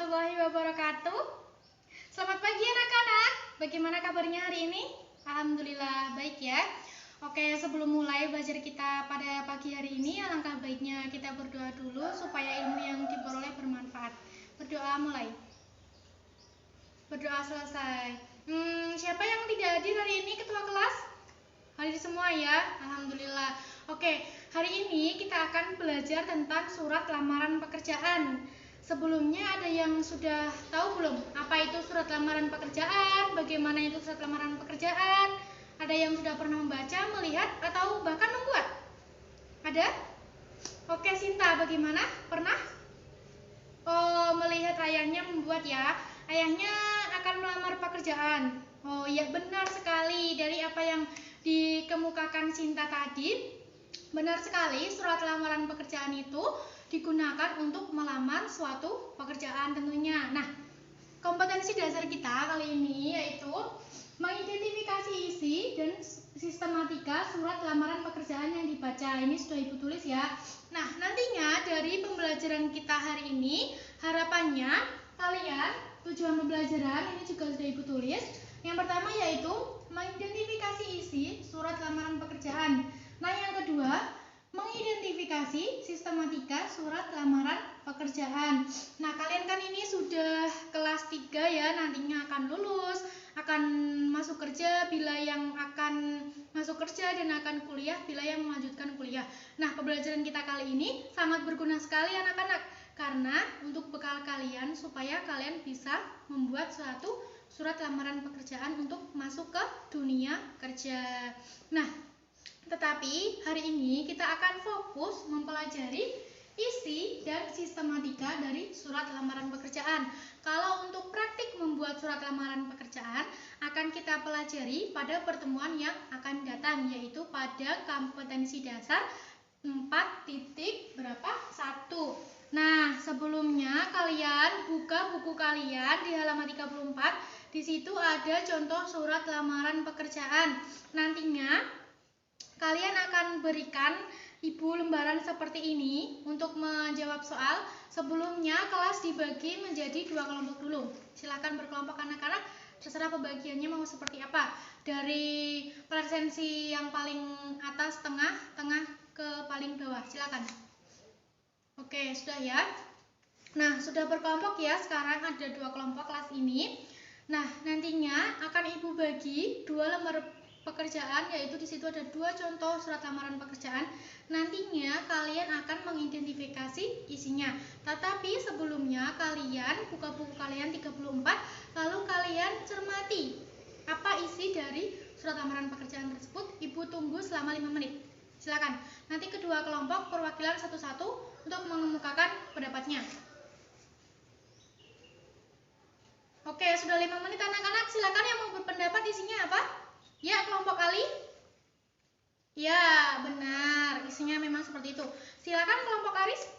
warahmatullahi wabarakatuh. Selamat pagi anak-anak. Bagaimana kabarnya hari ini? Alhamdulillah baik ya. Oke, sebelum mulai belajar kita pada pagi hari ini, alangkah baiknya kita berdoa dulu supaya ilmu yang diperoleh bermanfaat. Berdoa mulai. Berdoa selesai. Siapa yang tidak hadir hari ini, ketua kelas? Hadir semua ya, alhamdulillah. Oke, hari ini kita akan belajar tentang surat lamaran pekerjaan. Sebelumnya ada yang sudah tahu belum apa itu surat lamaran pekerjaan, bagaimana itu surat lamaran pekerjaan? Ada yang sudah pernah membaca, melihat, atau bahkan membuat? Ada? Oke, Sinta, bagaimana? Pernah? Oh, melihat ayahnya membuat ya. Ayahnya akan melamar pekerjaan. Oh iya, benar sekali dari apa yang dikemukakan Sinta tadi. Benar sekali, surat lamaran pekerjaan itu digunakan untuk melamar suatu pekerjaan tentunya. Nah, kompetensi dasar kita kali ini yaitu mengidentifikasi isi dan sistematika surat lamaran pekerjaan yang dibaca. Ini sudah Ibu tulis ya. Nah, nantinya dari pembelajaran kita hari ini, harapannya kalian tujuan pembelajaran ini juga sudah Ibu tulis. Yang pertama yaitu mengidentifikasi isi surat lamaran pekerjaan. Nah, yang kedua, mengidentifikasi sistematika surat lamaran pekerjaan. Nah, kalian kan ini sudah kelas 3 ya, nantinya akan lulus, akan masuk kerja bila yang akan masuk kerja dan akan kuliah bila yang melanjutkan kuliah. Nah, pembelajaran kita kali ini sangat berguna sekali anak-anak, karena untuk bekal kalian supaya kalian bisa membuat suatu surat lamaran pekerjaan untuk masuk ke dunia kerja. Nah, tetapi hari ini kita akan fokus mempelajari isi dan sistematika dari surat lamaran pekerjaan. Kalau untuk praktik membuat surat lamaran pekerjaan akan kita pelajari pada pertemuan yang akan datang, yaitu pada kompetensi dasar 4.1. Nah, sebelumnya kalian buka buku kalian di halaman 34. Di situ ada contoh surat lamaran pekerjaan. Nantinya kalian akan berikan Ibu lembaran seperti ini untuk menjawab soal. Sebelumnya kelas dibagi menjadi 2 kelompok dulu. Silakan berkelompok anak-anak, terserah pembagiannya mau seperti apa. Dari presensi yang paling atas tengah ke paling bawah. Silakan. Oke, sudah ya. Nah, sudah berkelompok ya. Sekarang ada 2 kelompok kelas ini. Nah, nantinya akan Ibu bagi 2 lembar pekerjaan, yaitu di situ ada 2 contoh surat lamaran pekerjaan. Nantinya kalian akan mengidentifikasi isinya. Tetapi sebelumnya kalian buka buku kalian 34, lalu kalian cermati apa isi dari surat lamaran pekerjaan tersebut. Ibu tunggu selama 5 menit. Silakan. Nanti kedua kelompok perwakilan satu-satu untuk mengemukakan pendapatnya. Oke, sudah 5 menit anak-anak. Silakan yang mau berpendapat isinya apa? Ya, kelompok Ali? Ya, benar. Isinya memang seperti itu. Silakan kelompok Aris?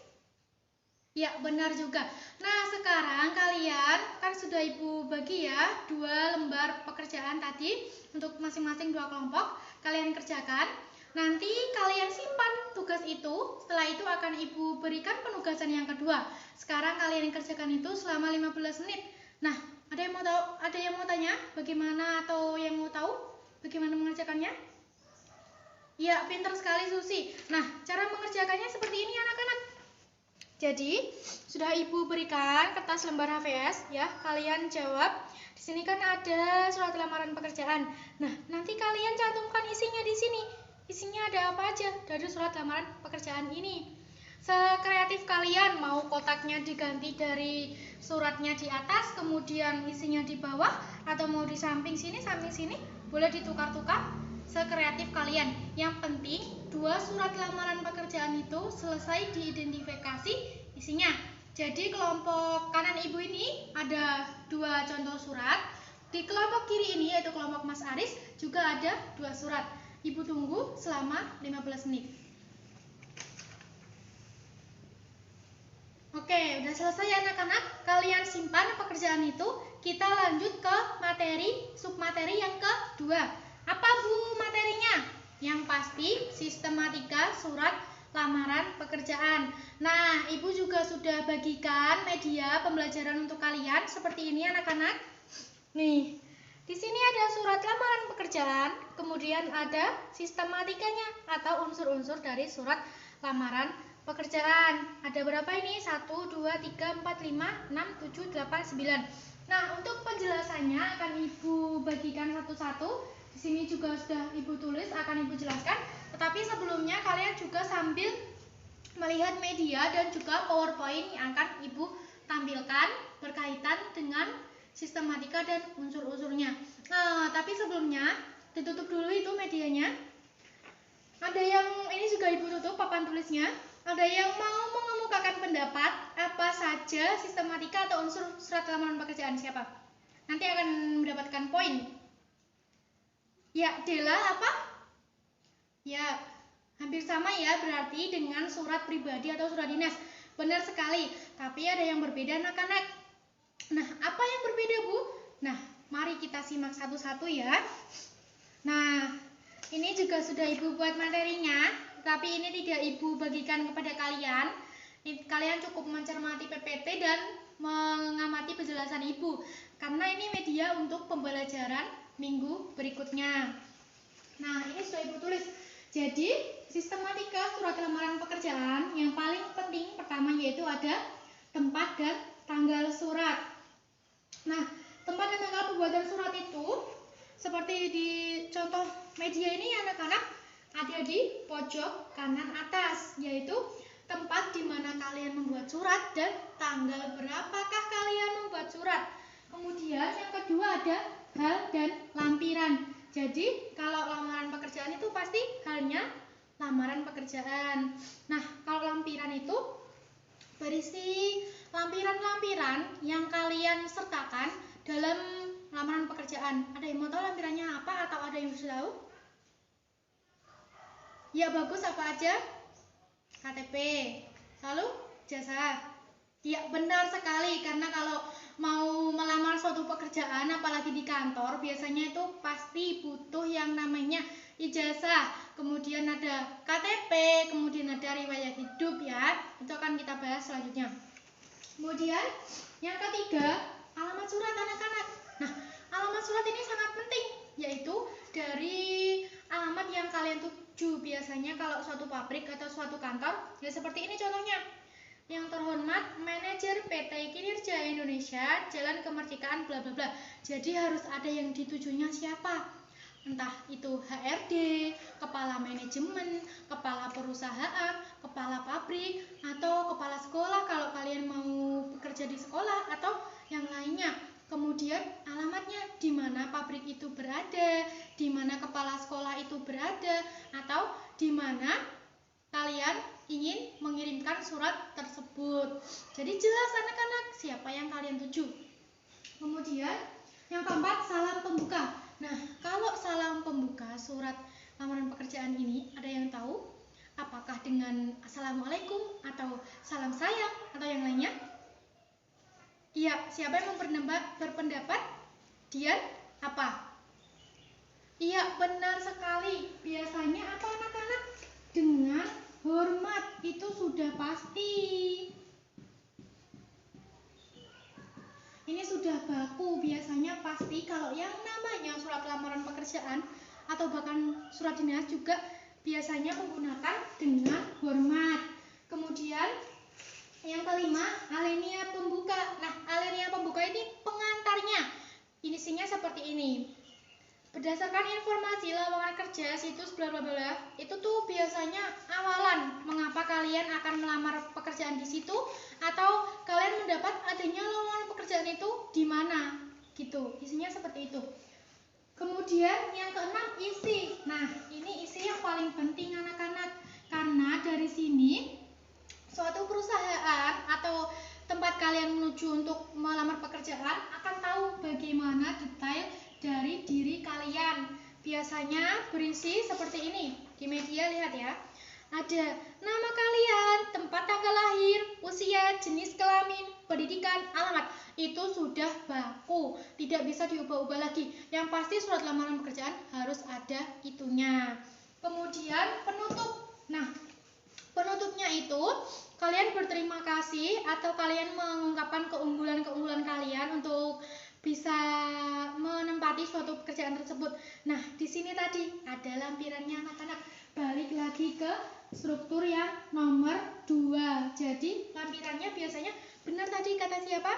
Ya, benar juga. Nah, sekarang kalian kan sudah Ibu bagi ya 2 lembar pekerjaan tadi untuk masing-masing 2 kelompok. Kalian kerjakan. Nanti kalian simpan tugas itu. Setelah itu akan Ibu berikan penugasan yang kedua. Sekarang kalian kerjakan itu selama 15 menit. Nah, ada yang mau tahu? Ada yang mau tanya bagaimana atau yang mau tahu bagaimana mengerjakannya? Ya, pintar sekali Susi. Nah, cara mengerjakannya seperti ini anak-anak. Jadi, sudah Ibu berikan kertas lembar HVS ya. Kalian jawab. Di sini kan ada surat lamaran pekerjaan. Nah, nanti kalian cantumkan isinya di sini. Isinya ada apa aja dari surat lamaran pekerjaan ini. Sekreatif kalian, mau kotaknya diganti dari suratnya di atas, kemudian isinya di bawah, atau mau di samping sini, boleh ditukar-tukar. Sekreatif kalian. Yang penting 2 surat lamaran pekerjaan itu selesai diidentifikasi isinya. Jadi kelompok kanan Ibu ini ada 2 contoh surat. Di kelompok kiri ini yaitu kelompok Mas Aris juga ada 2 surat. Ibu tunggu selama 15 menit. Oke, udah selesai ya anak-anak. Kalian simpan pekerjaan itu. Kita lanjut ke materi, submateri yang kedua. Apa Bu materinya? Yang pasti sistematika surat lamaran pekerjaan. Nah, Ibu juga sudah bagikan media pembelajaran untuk kalian seperti ini anak-anak. Nih, di sini ada surat lamaran pekerjaan, kemudian ada sistematikanya atau unsur-unsur dari surat lamaran pekerjaan. Ada berapa ini? 1, 2, 3, 4, 5, 6, 7, 8, 9. Nah, untuk penjelasannya akan Ibu bagikan satu-satu. Di sini juga sudah Ibu tulis, akan Ibu jelaskan. Tetapi sebelumnya kalian juga sambil melihat media dan juga PowerPoint yang akan Ibu tampilkan berkaitan dengan sistematika dan unsur-unsurnya. Nah, tapi sebelumnya ditutup dulu itu medianya. Ada yang ini juga Ibu tutup papan tulisnya. Ada yang mau mengemukakan pendapat apa saja sistematika atau unsur surat lamaran pekerjaan? Siapa? Nanti akan mendapatkan poin. Ya, Dela apa? Ya, hampir sama ya berarti dengan surat pribadi atau surat dinas. Benar sekali, tapi ada yang berbeda anak-anak. Nah, apa yang berbeda, Bu? Nah, mari kita simak satu-satu ya. Nah, ini juga sudah Ibu buat materinya, tapi ini tidak Ibu bagikan kepada kalian. Kalian cukup mencermati PPT dan mengamati penjelasan Ibu, karena ini media untuk pembelajaran minggu berikutnya. Nah, ini sudah Ibu tulis. Jadi, sistematika surat lamaran pekerjaan yang paling penting pertama yaitu ada tempat dan tanggal surat. Nah, tempat dan tanggal pembuatan surat itu seperti di contoh media ini anak-anak ada di pojok kanan atas, yaitu tempat di mana kalian membuat surat dan tanggal berapakah kalian membuat surat. Kemudian yang kedua ada hal dan lampiran. Jadi kalau lamaran pekerjaan itu pasti halnya lamaran pekerjaan. Nah, kalau lampiran itu berisi lampiran-lampiran yang kalian sertakan dalam lamaran pekerjaan. Ada yang mau tahu lampirannya apa atau ada yang bisa tahu? Ya, bagus, apa aja? KTP, lalu jasa. Ya, benar sekali, karena kalau mau melamar suatu pekerjaan apalagi di kantor biasanya itu pasti butuh yang namanya ijazah, kemudian ada KTP, kemudian ada riwayat hidup ya. Itu akan kita bahas selanjutnya. Kemudian yang ketiga, alamat surat anak-anak. Nah, alamat surat ini sangat penting, yaitu dari alamat yang kalian tuju. Biasanya kalau suatu pabrik atau suatu kantor, ya seperti ini contohnya. Yang terhormat manajer PT Kinerja Indonesia, Jalan Kemerdekaan bla bla bla. Jadi harus ada yang ditujunya siapa? Entah itu HRD, kepala manajemen, kepala perusahaan, kepala pabrik, atau kepala sekolah kalau kalian mau bekerja di sekolah atau yang lainnya. Kemudian alamatnya di mana pabrik itu berada, di mana kepala sekolah itu berada, atau di mana kalian ingin mengirimkan surat tersebut. Jadi jelas anak-anak siapa yang kalian tuju. Kemudian yang keempat, salam pembuka. Nah, kalau salam pembuka surat lamaran pekerjaan ini ada yang tahu? Apakah dengan assalamualaikum atau salam sayang atau yang lainnya? Iya, siapa yang berpendapat? Dian, apa? Iya, benar sekali. Biasanya apa anak-anak? Dengan hormat, itu sudah pasti. Ini sudah baku, biasanya pasti kalau yang namanya surat lamaran pekerjaan atau bahkan surat dinas juga biasanya menggunakan dengan hormat. Kemudian yang kelima, alinea pembuka. Nah, alinea pembuka ini pengantarnya. Isinya seperti ini. Berdasarkan informasi lowongan kerja situs bla bla bla, itu tuh biasanya awalan mengapa kalian akan melamar pekerjaan di situ atau kalian mendapat adanya lowongan pekerjaan itu di mana gitu. Isinya seperti itu. Kemudian yang keenam, isi. Nah, ini isi yang paling penting anak-anak, karena dari sini suatu perusahaan atau tempat kalian menuju untuk melamar pekerjaan akan tahu bagaimana detail dari diri kalian. Biasanya berisi seperti ini. Di media lihat ya. Ada nama kalian, tempat tanggal lahir, usia, jenis kelamin, pendidikan, alamat. Itu sudah baku, tidak bisa diubah-ubah lagi. Yang pasti surat lamaran pekerjaan harus ada itunya. Kemudian penutup. Nah, Penutupnya itu kalian berterima kasih atau kalian mengungkapkan keunggulan-keunggulan kalian untuk bisa menempati suatu pekerjaan tersebut. Nah, di sini tadi ada lampirannya anak-anak. Balik lagi ke struktur yang nomor 2. Jadi, lampirannya biasanya benar tadi kata siapa?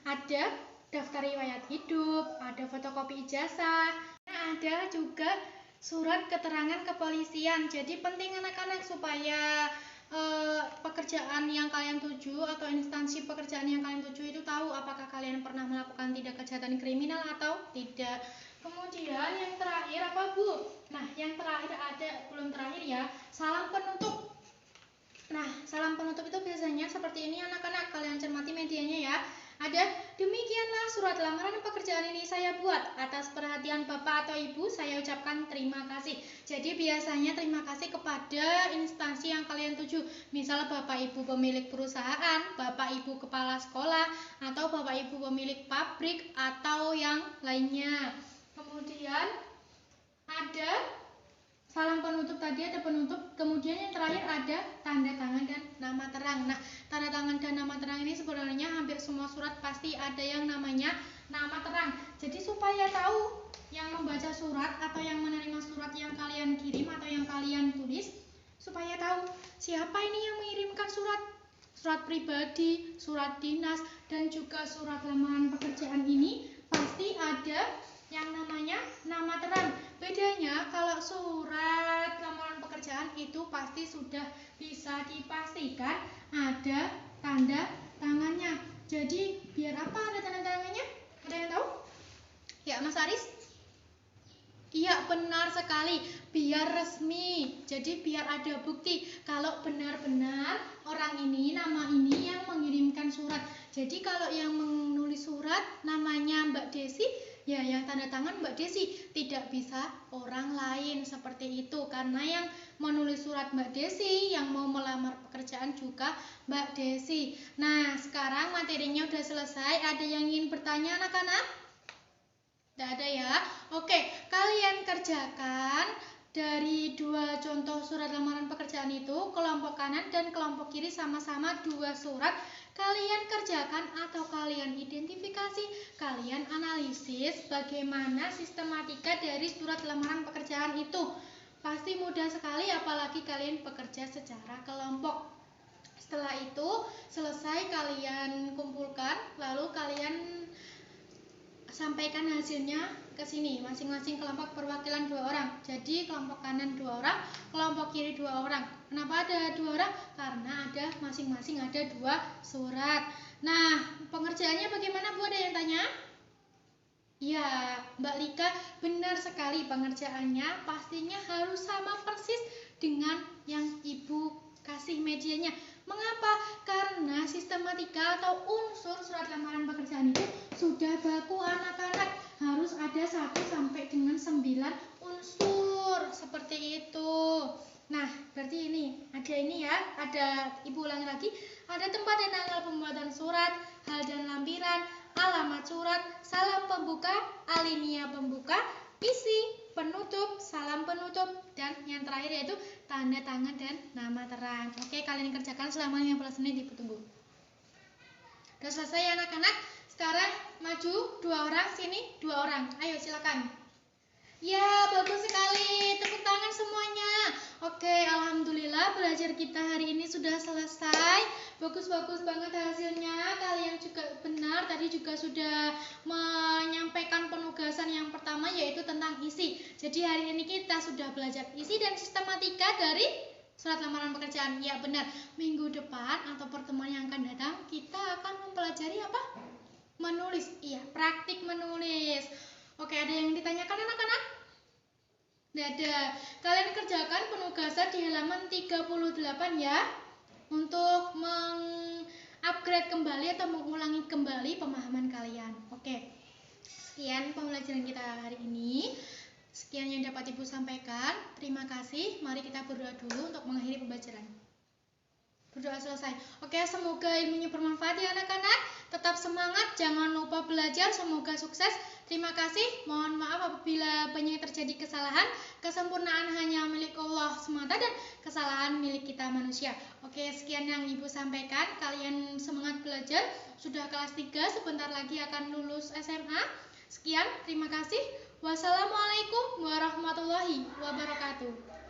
Ada daftar riwayat hidup, ada fotokopi ijazah, ada juga surat keterangan kepolisian. Jadi penting anak-anak supaya pekerjaan yang kalian tuju atau instansi pekerjaan yang kalian tuju itu tahu apakah kalian pernah melakukan tindak kejahatan kriminal atau tidak. Kemudian yang terakhir apa Bu? Nah, yang terakhir ada, belum terakhir ya, salam penutup. Nah, salam penutup itu biasanya seperti ini anak-anak, kalian cermati medianya ya. Ada, demikianlah surat lamaran pekerjaan ini saya buat. Atas perhatian Bapak atau Ibu, saya ucapkan terima kasih. Jadi biasanya terima kasih kepada instansi yang kalian tuju. Misal Bapak Ibu pemilik perusahaan, Bapak Ibu kepala sekolah, atau Bapak Ibu pemilik pabrik, atau yang lainnya. Kemudian ada salam penutup, tadi ada penutup, kemudian yang terakhir ada tanda tangan dan nama terang. Nah, tanda tangan dan nama terang ini sebenarnya hampir semua surat pasti ada yang namanya nama terang. Jadi supaya tahu yang membaca surat atau yang menerima surat yang kalian kirim atau yang kalian tulis, supaya tahu siapa ini yang mengirimkan surat pribadi, surat dinas, dan juga surat lamaran pekerjaan ini pasti ada yang namanya nama terang. Bedanya kalau surat lamaran pekerjaan itu pasti sudah bisa dipastikan ada tanda tangannya. Jadi biar apa ada tanda tangannya? Ada yang tahu? Ya, Mas Aris? Iya, benar sekali, biar resmi. Jadi biar ada bukti kalau benar-benar orang ini, nama ini yang mengirimkan surat. Jadi kalau yang menulis surat namanya Mbak Desi, ya yang tanda tangan Mbak Desi, tidak bisa orang lain seperti itu. Karena yang menulis surat Mbak Desi, yang mau melamar pekerjaan juga Mbak Desi. Nah, sekarang materinya udah selesai. Ada yang ingin bertanya anak-anak? Tidak ada ya? Oke, kalian kerjakan dari 2 contoh surat lamaran pekerjaan itu, kelompok kanan dan kelompok kiri sama-sama 2 surat. Kalian kerjakan atau kalian identifikasi, kalian analisis bagaimana sistematika dari surat lamaran pekerjaan itu. Pasti mudah sekali apalagi kalian bekerja secara kelompok. Setelah itu selesai kalian kumpulkan, lalu kalian sampaikan hasilnya ke sini, masing-masing kelompok perwakilan 2 orang. Jadi kelompok kanan 2 orang, kelompok kiri 2 orang. Kenapa ada 2 orang? Karena ada masing-masing ada 2 surat. Nah, pengerjaannya bagaimana Bu? Ada yang tanya? Ya, Mbak Lika, benar sekali, pengerjaannya pastinya harus sama persis dengan yang Ibu kasih medianya. Mengapa? Karena sistematika atau unsur surat lamaran pekerjaan itu sudah baku anak-anak. Harus ada 1 sampai dengan 9 unsur seperti itu. Nah, berarti ini ya, ada Ibu ulangi lagi. Ada tempat dan tanggal pembuatan surat, hal dan lampiran, alamat surat, salam pembuka, alinea pembuka, isi, penutup, salam penutup, dan yang terakhir yaitu tanda tangan dan nama terang. Oke, kalian kerjakan selama 15 menit, ditunggu. Udah selesai ya anak-anak? Sekarang maju 2 orang, sini 2 orang. Ayo silakan. Ya, bagus sekali. Tepuk tangan semuanya. Oke, alhamdulillah belajar kita hari ini sudah selesai. Bagus-bagus banget hasilnya. Kalian juga benar, tadi juga sudah menyampaikan penugasan yang pertama yaitu tentang isi. Jadi hari ini kita sudah belajar isi dan sistematika dari surat lamaran pekerjaan. Ya benar, minggu depan atau pertemuan yang akan datang kita akan mempelajari apa? Menulis. Iya, praktik menulis. Oke, ada yang ditanyakan anak-anak? Tidak ada. Kalian kerjakan penugasan di halaman 38 ya, untuk mengupgrade kembali atau mengulangi kembali pemahaman kalian. Oke, sekian pembelajaran kita hari ini. Sekian yang dapat Ibu sampaikan. Terima kasih. Mari kita berdoa dulu untuk mengakhiri pembelajaran. Berdoa selesai. Oke, semoga ilmunya bermanfaat ya anak-anak. Tetap semangat. jangan lupa belajar, semoga sukses. Terima kasih, mohon maaf apabila banyak terjadi kesalahan. Kesempurnaan hanya milik Allah semata dan kesalahan milik kita manusia. Oke, sekian yang Ibu sampaikan. Kalian semangat belajar, sudah kelas 3, sebentar lagi akan lulus SMA. Sekian, terima kasih. Wassalamualaikum warahmatullahi wabarakatuh.